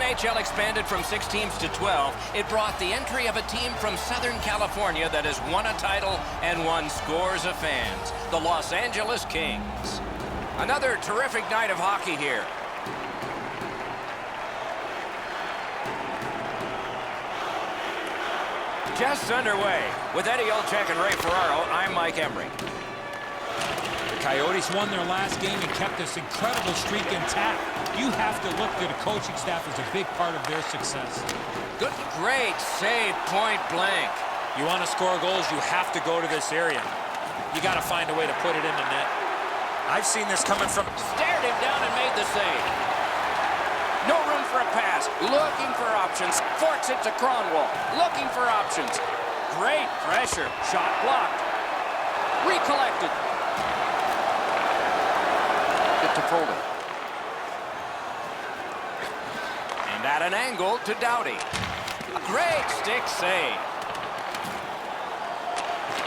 NHL expanded from 6 teams to 12. It brought the entry of a team from Southern California that has won a title and won scores of fans, the Los Angeles Kings. Another terrific night of hockey here. Just underway. With Eddie Olczyk and Ray Ferraro, I'm Mike Emery. The Coyotes won their last game and kept this incredible streak intact. You have to look to the coaching staff as a big part of their success. Great save, point blank. You want to score goals, you have to go to this area. You got to find a way to put it in the net. I've seen this coming from... Stared him down and made the save. No room for a pass. Looking for options. Forks it to Cronwall. Looking for options. Great pressure. Shot blocked. Recollected. Get to Foley. And at an angle to Doughty. A great stick save.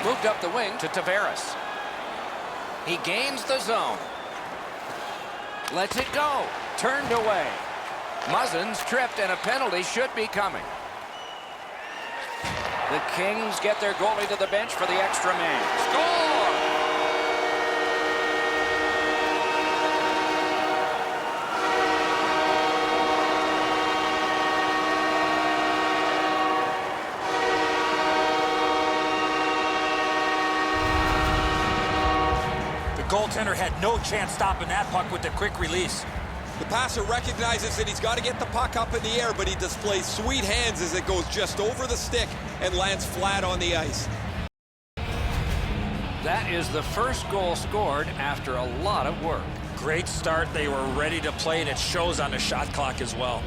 Moved up the wing to Tavares. He gains the zone. Lets it go. Turned away. Muzzin's tripped and a penalty should be coming. The Kings get their goalie to the bench for the extra man. Score! The goaltender had no chance stopping that puck with the quick release. The passer recognizes that he's got to get the puck up in the air, but he displays sweet hands as it goes just over the stick and lands flat on the ice. That is the first goal scored after a lot of work. Great start. They were ready to play, and it shows on the shot clock as well.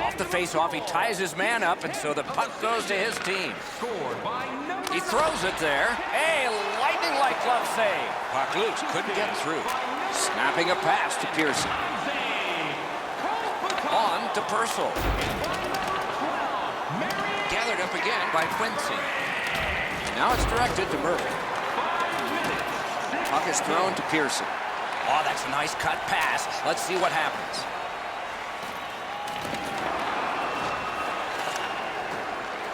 Off the face-off, he ties his man up, and so the puck goes to his team. He throws it there. A lightning-like glove save. Puck loose, couldn't get through. Snapping a pass to Pearson. On to Purcell. Gathered up again by Quincy. Now it's directed to Murphy. Puck is thrown to Pearson. Oh, that's a nice cut pass. Let's see what happens.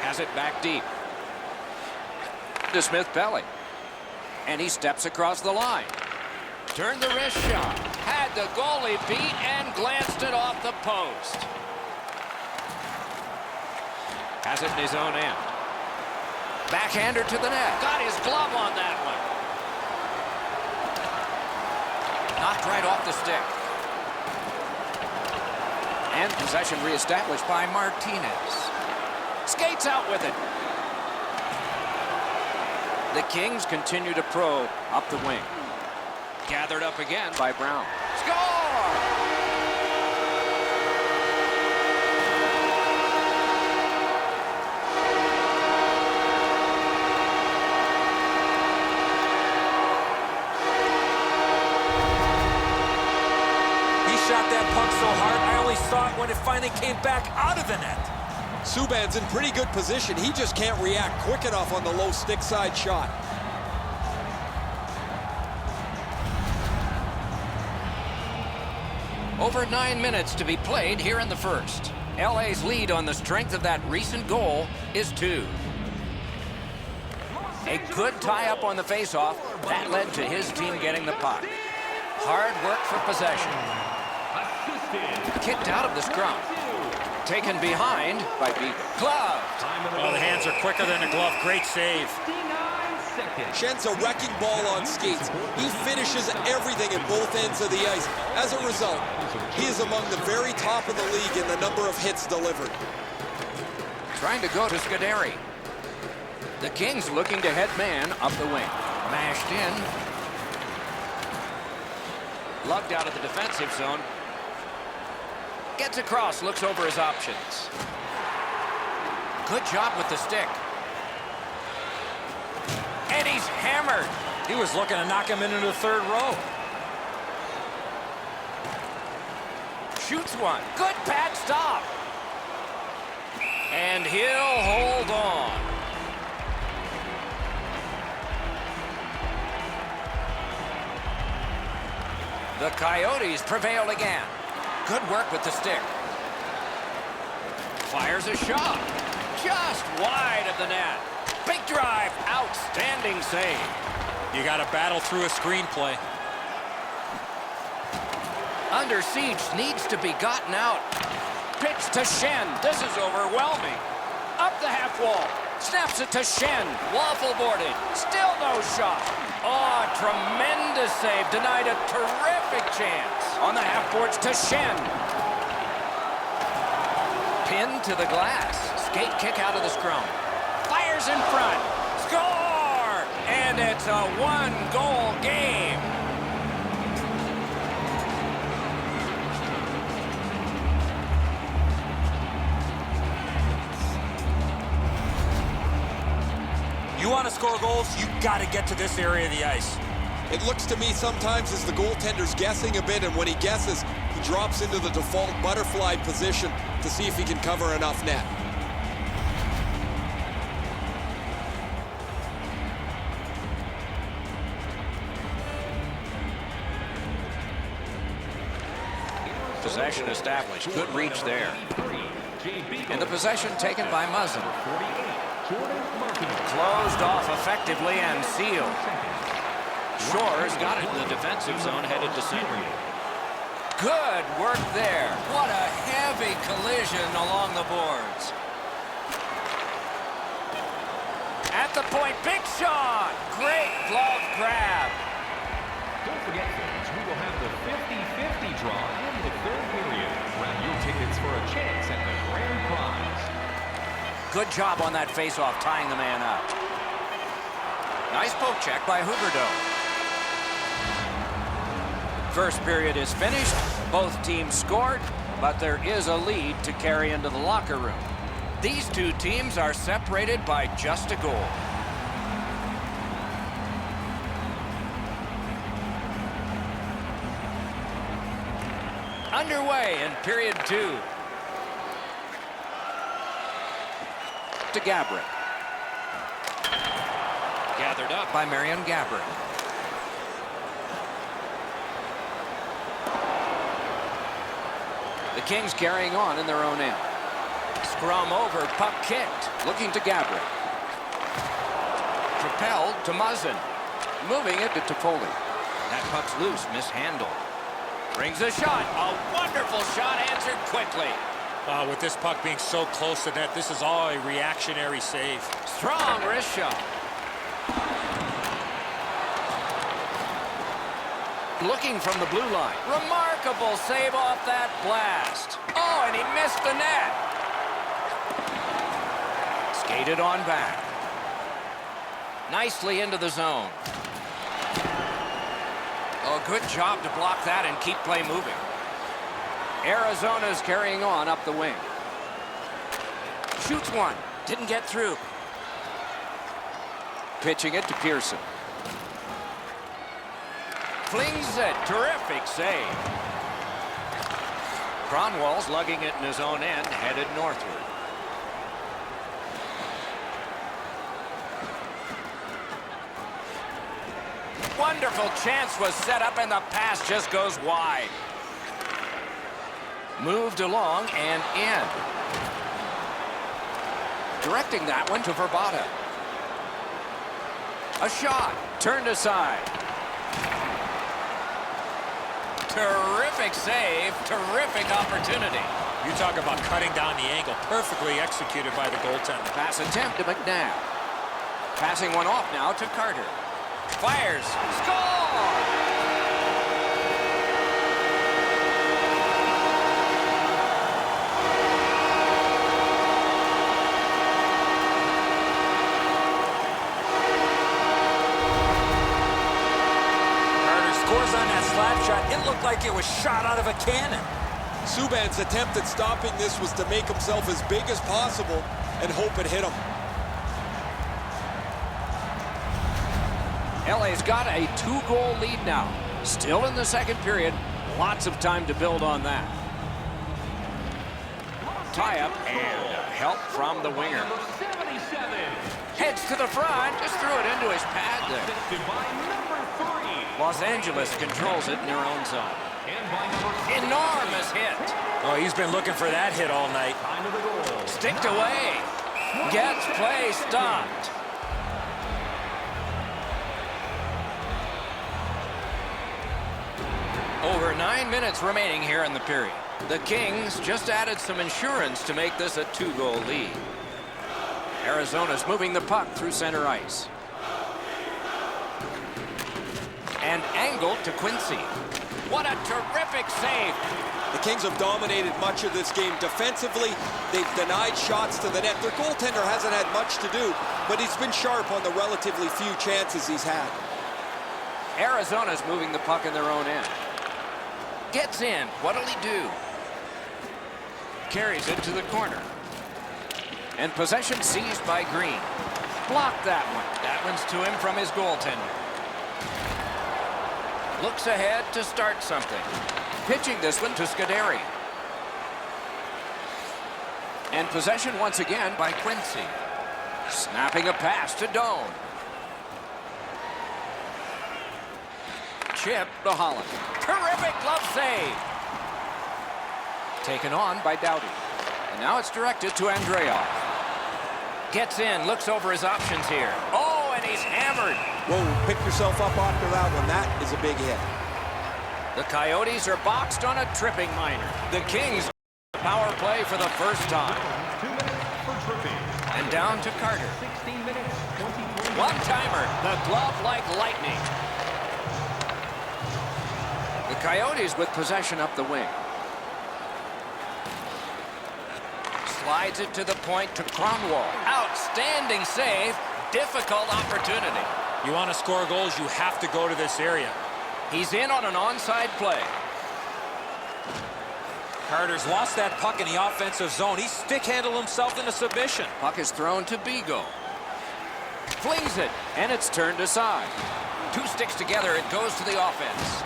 Has it back deep. To Smith-Pelly. And he steps across the line. Turned the wrist shot. Had the goalie beat and glanced it off the post. Has it in his own end. Backhander to the net. Got his glove on that one. Knocked right off the stick. And possession reestablished by Martinez. Skates out with it. The Kings continue to probe up the wing. Gathered up again by Brown. Score! He shot that puck so hard, I only saw it when it finally came back out of the net. Subban's in pretty good position. He just can't react quick enough on the low stick side shot. Over 9 minutes to be played here in the first. LA's lead on the strength of that recent goal is 2. A good tie-up on the face-off. That led to his team getting the puck. Hard work for possession. Kicked out of the scrum. Taken behind by Beaver. Gloved. Oh, the hands are quicker than the glove. Great save. Schent's a wrecking ball on skates. He finishes everything at both ends of the ice. As a result, he is among the very top of the league in the number of hits delivered. Trying to go to Scuderi. The Kings looking to head man up the wing. Mashed in. Lugged out of the defensive zone. Gets across, looks over his options. Good job with the stick. And he's hammered. He was looking to knock him into the third row. Shoots one. Good pad stop. And he'll hold on. The Coyotes prevail again. Good work with the stick. Fires a shot. Just wide of the net. Big drive. Outstanding save. You got to battle through a screenplay. Under siege, needs to be gotten out. Pitch to Shen. This is overwhelming. Up the half wall. Snaps it to Shen. Waffle boarded. Still no shot. Oh, tremendous save. Denied a terrific chance. On the half boards to Shen. Pinned to the glass. Skate kick out of the scrum. Fires in front. Score! And it's a one-goal game. You want to score goals, you got to get to this area of the ice. It looks to me sometimes as the goaltender's guessing a bit, and when he guesses, he drops into the default butterfly position to see if he can cover enough net. Possession established. Good reach there. And the possession taken by Muzzin. Closed off effectively and sealed. Shore's got it in the defensive zone, headed to center. Good work there. What a heavy collision along the boards. At the point, big shot. Great glove grab. Don't forget, fans, we will have the 50-50 draw in the third period. Grab your tickets for a chance at the grand prize. Good job on that faceoff, tying the man up. Nice poke check by Huberdeau. First period is finished. Both teams scored, but there is a lead to carry into the locker room. These two teams are separated by just a goal. Underway in period 2. To Gabrick. Gathered up by Marion Gabrick. The Kings carrying on in their own end. Scrum over, puck kicked. Looking to Gabrick. Propelled to Muzzin. Moving it to Toffoli. That puck's loose, mishandled. Brings a shot. A wonderful shot answered quickly. With this puck being so close to net, this is all a reactionary save. Strong wrist shot. Looking from the blue line. Remarkable save off that blast. Oh, and he missed the net. Skated on back. Nicely into the zone. Oh, good job to block that and keep play moving. Arizona's carrying on up the wing. Shoots one. Didn't get through. Pitching it to Pearson. Flings it. Terrific save. Cronwall's lugging it in his own end, headed northward. Wonderful chance was set up, and the pass just goes wide. Moved along and in. Directing that one to Verbata. A shot. Turned aside. Terrific save. Terrific opportunity. You talk about cutting down the angle. Perfectly executed by the goaltender. Pass attempt to McNabb. Passing one off now to Carter. Fires. Score! Scores on that slap shot. It looked like it was shot out of a cannon. Subban's attempt at stopping this was to make himself as big as possible and hope it hit him. LA's got a 2-goal lead now. Still in the second period. Lots of time to build on that. Tie-up and help from the winger. Heads to the front. Just threw it into his pad there. By number 3. Los Angeles controls it in their own zone. Enormous hit. Oh, he's been looking for that hit all night. Sticked away. Gets play stopped. Over 9 minutes remaining here in the period. The Kings just added some insurance to make this a 2-goal lead. Arizona's moving the puck through center ice. And angled to Quincy. What a terrific save. The Kings have dominated much of this game defensively. They've denied shots to the net. Their goaltender hasn't had much to do, but he's been sharp on the relatively few chances he's had. Arizona's moving the puck in their own end. Gets in. What'll he do? Carries it to the corner. And possession seized by Green. Blocked that one. That one's to him from his goaltender. Looks ahead to start something. Pitching this one to Scuderi. And possession once again by Quincy. Snapping a pass to Doan. Chip to Holland. Terrific glove save. Taken on by Doughty. And now it's directed to Andreoff. Gets in, looks over his options here. Oh, and he's hammered. Whoa, pick yourself up after that one. That is a big hit. The Coyotes are boxed on a tripping minor. The Kings power play for the first time. 2 minutes for tripping. And down to Carter. 16 minutes, 24. One-timer, the glove like lightning. The Coyotes with possession up the wing. Slides it to the point to Kronwall. Outstanding save. Difficult opportunity. You want to score goals, you have to go to this area. He's in on an onside play. Carter's lost that puck in the offensive zone. He stick-handled himself into submission. Puck is thrown to Bigo. Flings it, and it's turned aside. Two sticks together, it goes to the offense.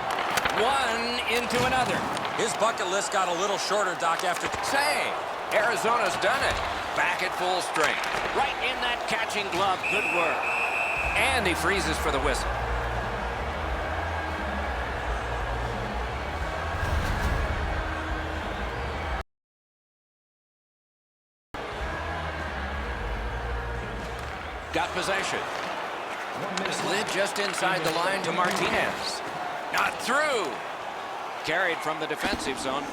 One into another. His bucket list got a little shorter, Doc, after... Save. Arizona's done it. Back at full strength. Right in that catching glove. Good work. And he freezes for the whistle. Got possession. Slid just inside the line to Martinez. Not through. Carried from the defensive zone.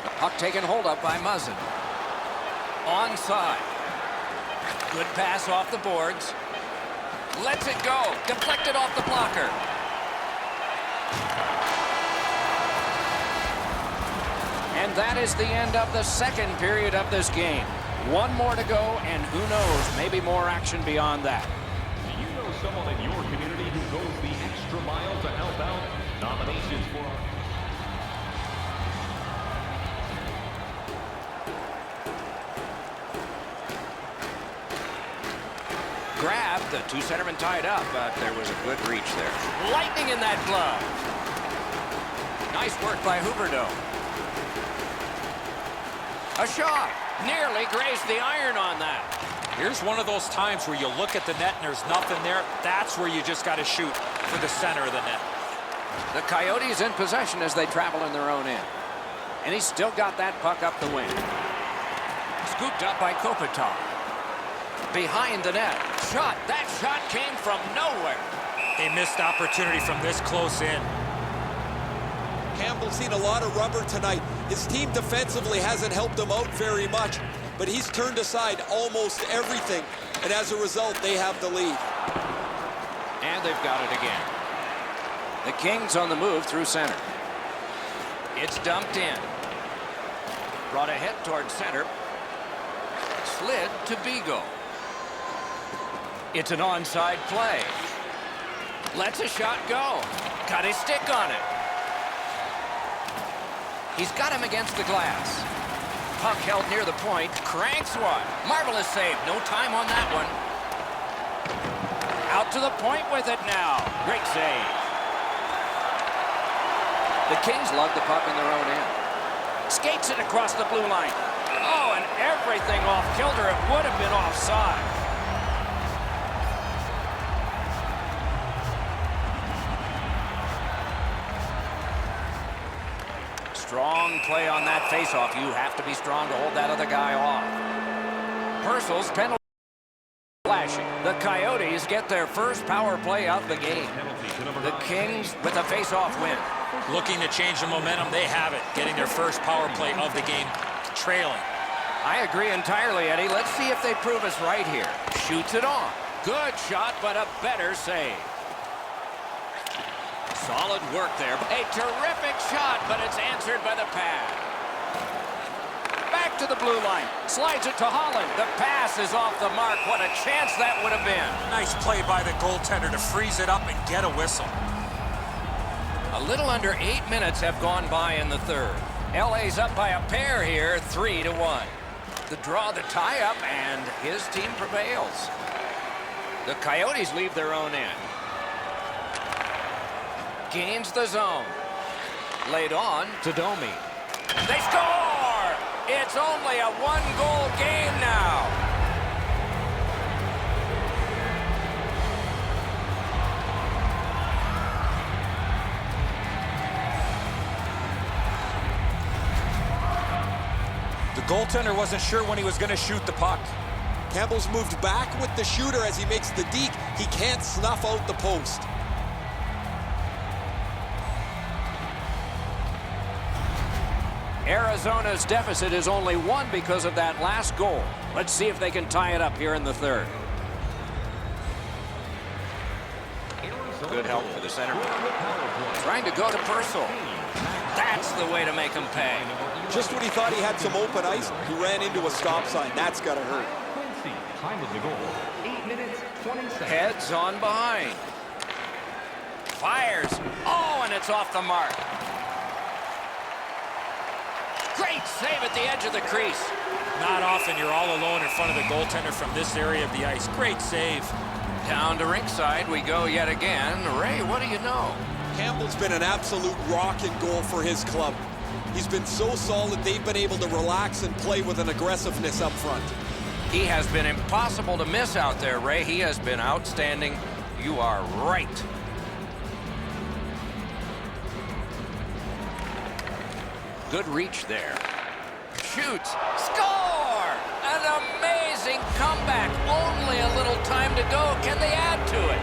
The puck taken hold of by Muzzin. Onside. Good pass off the boards. Lets it go. Deflected off the blocker. And that is the end of the second period of this game. One more to go, and who knows, maybe more action beyond that. Do you know someone in your community who goes the extra mile to help out? Nominations for... Grabbed, the two centermen tied up, but there was a good reach there. Lightning in that glove. Nice work by Huberdeau. A shot. Nearly grazed the iron on that. Here's one of those times where you look at the net and there's nothing there. That's where you just got to shoot for the center of the net. The Coyotes in possession as they travel in their own end. And he's still got that puck up the wing. Scooped up by Kopitar. Behind the net. Shot. That shot came from nowhere. A missed opportunity from this close in. Campbell's seen a lot of rubber tonight. His team defensively hasn't helped him out very much, but he's turned aside almost everything, and as a result, they have the lead. And they've got it again. The Kings on the move through center. It's dumped in. Brought ahead towards center. Slid to Bigo. It's an onside play. Lets a shot go. Got his stick on it. He's got him against the glass. Puck held near the point. Cranks one. Marvelous save. No time on that one. Out to the point with it now. Great save. The Kings lug the puck in their own end. Skates it across the blue line. Oh, and everything off kilter. It would have been offside. Strong play on that faceoff. You have to be strong to hold that other guy off. Purcell's penalty flashing. The Coyotes get their first power play of the game. The Kings with a faceoff win. Looking to change the momentum. They have it. Getting their first power play of the game, trailing. I agree entirely, Eddie. Let's see if they prove us right here. Shoots it on. Good shot, but a better save. Solid work there. A terrific shot, but it's answered by the pad. Back to the blue line. Slides it to Holland. The pass is off the mark. What a chance that would have been. Nice play by the goaltender to freeze it up and get a whistle. A little under 8 minutes have gone by in the third. LA's up by a pair here, 3-1. The draw, the tie-up, and his team prevails. The Coyotes leave their own end. Gains the zone. Laid on to Domi. They score! It's only a one-goal game now. The goaltender wasn't sure when he was going to shoot the puck. Campbell's moved back with the shooter as he makes the deke. He can't snuff out the post. Arizona's deficit is only one because of that last goal. Let's see if they can tie it up here in the third. Good help for the centerman. Trying to go to Purcell. That's the way to make him pay. Just when he thought he had some open ice, he ran into a stop sign. That's got to hurt. Time of the goal, 8 minutes, 20 seconds. Heads on behind. Fires. Oh, and it's off the mark. Great save at the edge of the crease. Not often you're all alone in front of the goaltender from this area of the ice. Great save. Down to rinkside we go yet again. Ray, what do you know? Campbell's been an absolute rock and goal for his club. He's been so solid, they've been able to relax and play with an aggressiveness up front. He has been impossible to miss out there, Ray. He has been outstanding. You are right. Good reach there. Shoots. Score! An amazing comeback. Only a little time to go. Can they add to it?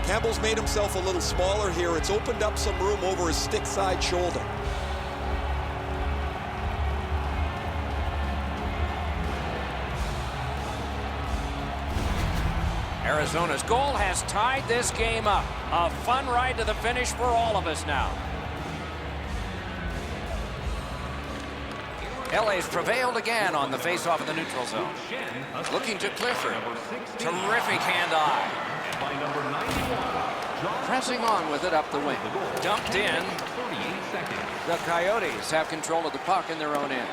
Campbell's made himself a little smaller here. It's opened up some room over his stick side shoulder. Arizona's goal has tied this game up. A fun ride to the finish for all of us now. LA's prevailed again on the faceoff of the neutral zone. Looking to Clifford. Terrific hand-eye. Pressing on with it up the wing. Dumped in. The Coyotes have control of the puck in their own end.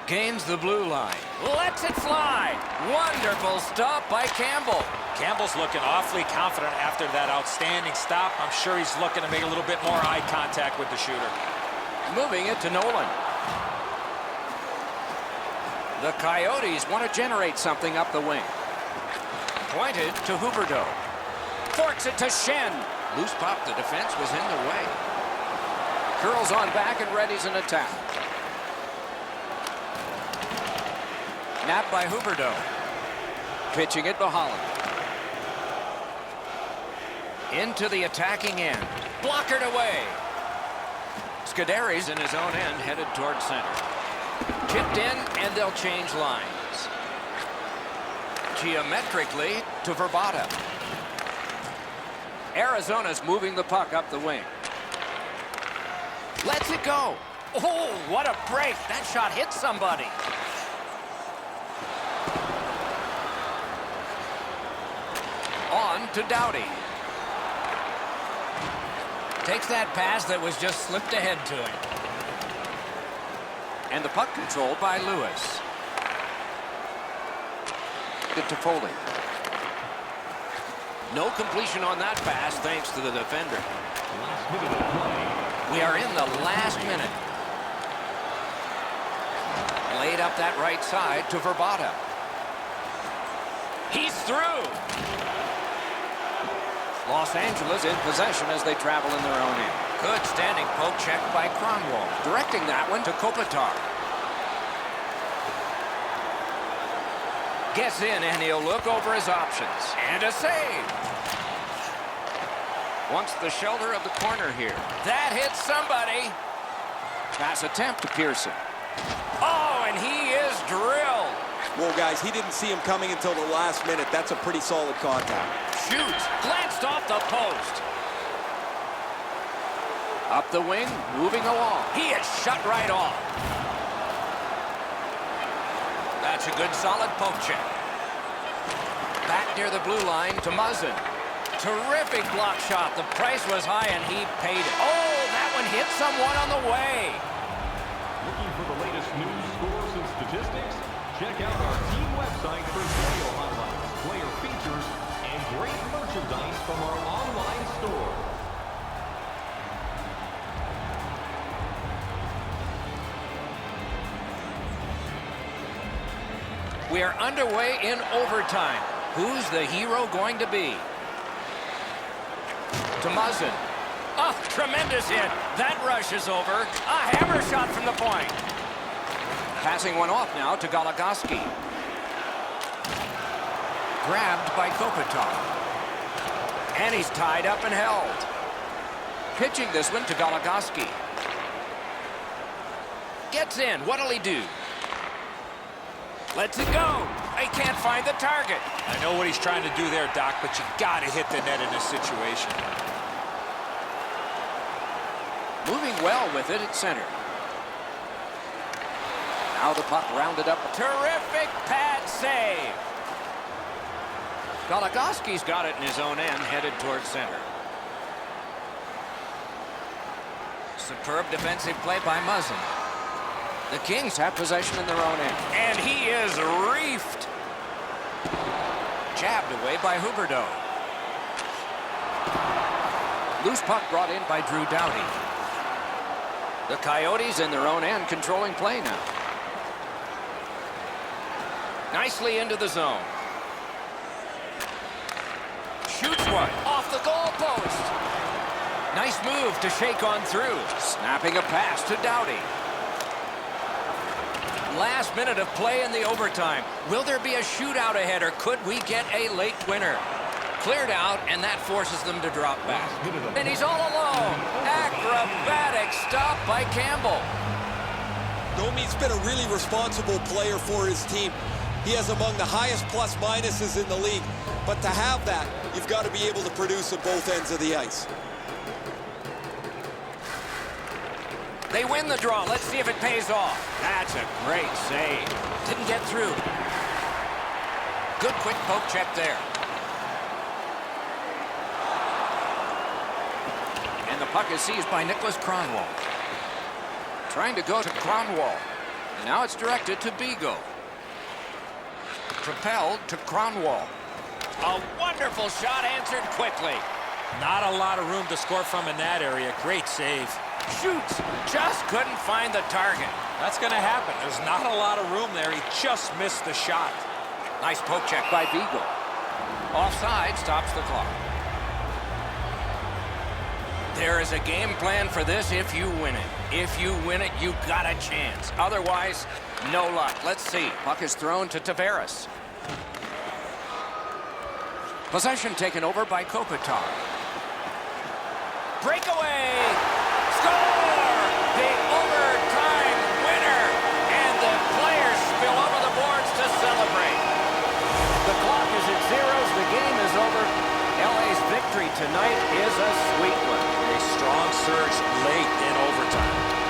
Gains the blue line. Lets it fly. Wonderful stop by Campbell. Campbell's looking awfully confident after that outstanding stop. I'm sure he's looking to make a little bit more eye contact with the shooter. Moving it to Nolan. The Coyotes want to generate something up the wing. Pointed to Huberdeau. Forks it to Schenn. Loose pop. The defense was in the way. Curls on back and readies an attack. Napped by Huberdeau. Pitching it to Holland. Into the attacking end. Blockered away. Scuderi's in his own end, headed towards center. Tipped in, and they'll change lines. Geometrically to Verbata. Arizona's moving the puck up the wing. Lets it go. Oh, what a break. That shot hit somebody. On to Doughty. Takes that pass that was just slipped ahead to him. And the puck controlled by Lewis. Get to Foley. No completion on that pass thanks to the defender. We are in the last minute. Laid up that right side to Verbata. He's through. Los Angeles in possession as they travel in their own end. Good standing poke check by Kronwall. Directing that one to Kopitar. Gets in and he'll look over his options. And a save. Wants the shelter of the corner here. That hits somebody. Pass attempt to Pearson. Oh, and he is drilled. Well, guys, he didn't see him coming until the last minute. That's a pretty solid contact. Shoots. Glanced off the post. Up the wing, moving along. He is shut right off. That's a good solid poke check. Back near the blue line to Muzzin. Terrific block shot. The price was high and he paid it. Oh, that one hit someone on the way. Looking for the latest news, scores, and statistics? Check out our team website for video highlights, player features, and great merchandise from our online store. We are underway in overtime. Who's the hero going to be? To Muzzin. Oh, tremendous hit. That rush is over. A hammer shot from the point. Passing one off now to Goligoski. Grabbed by Kopitar. And he's tied up and held. Pitching this one to Goligoski. Gets in. What'll he do? Lets it go. He can't find the target. I know what he's trying to do there, Doc, but you got to hit the net in this situation. Moving well with it at center. Now the puck rounded up. Terrific pad save. Goligoski's got it in his own end, headed towards center. Superb defensive play by Muzzin. The Kings have possession in their own end. And he is reefed. Jabbed away by Huberdeau. Loose puck brought in by Drew Doughty. The Coyotes in their own end controlling play now. Nicely into the zone. Shoots one off the goal post. Nice move to shake on through. Snapping a pass to Doughty. Last minute of play in the overtime. Will there be a shootout ahead, or could we get a late winner? Cleared out, and that forces them to drop back. And he's all alone. Acrobatic stop by Campbell. Domi's been a really responsible player for his team. He has among the highest plus-minuses in the league. But to have that, you've got to be able to produce at both ends of the ice. They win the draw. Let's see if it pays off. That's a great save. Didn't get through. Good quick poke check there. And the puck is seized by Nicholas Kronwall. Trying to go to Kronwall. And now it's directed to Bigo. Propelled to Kronwall. A wonderful shot answered quickly. Not a lot of room to score from in that area. Great save. Shoots. Just couldn't find the target. That's going to happen. There's not a lot of room there. He just missed the shot. Nice poke check by Beagle. Offside stops the clock. There is a game plan for this if you win it. If you win it, you got a chance. Otherwise, no luck. Let's see. Puck is thrown to Tavares. Possession taken over by Kopitar. Breakaway! Score! The overtime winner! And the players spill over the boards to celebrate. The clock is at zeros. The game is over. LA's victory tonight is a sweet one. A strong surge late in overtime.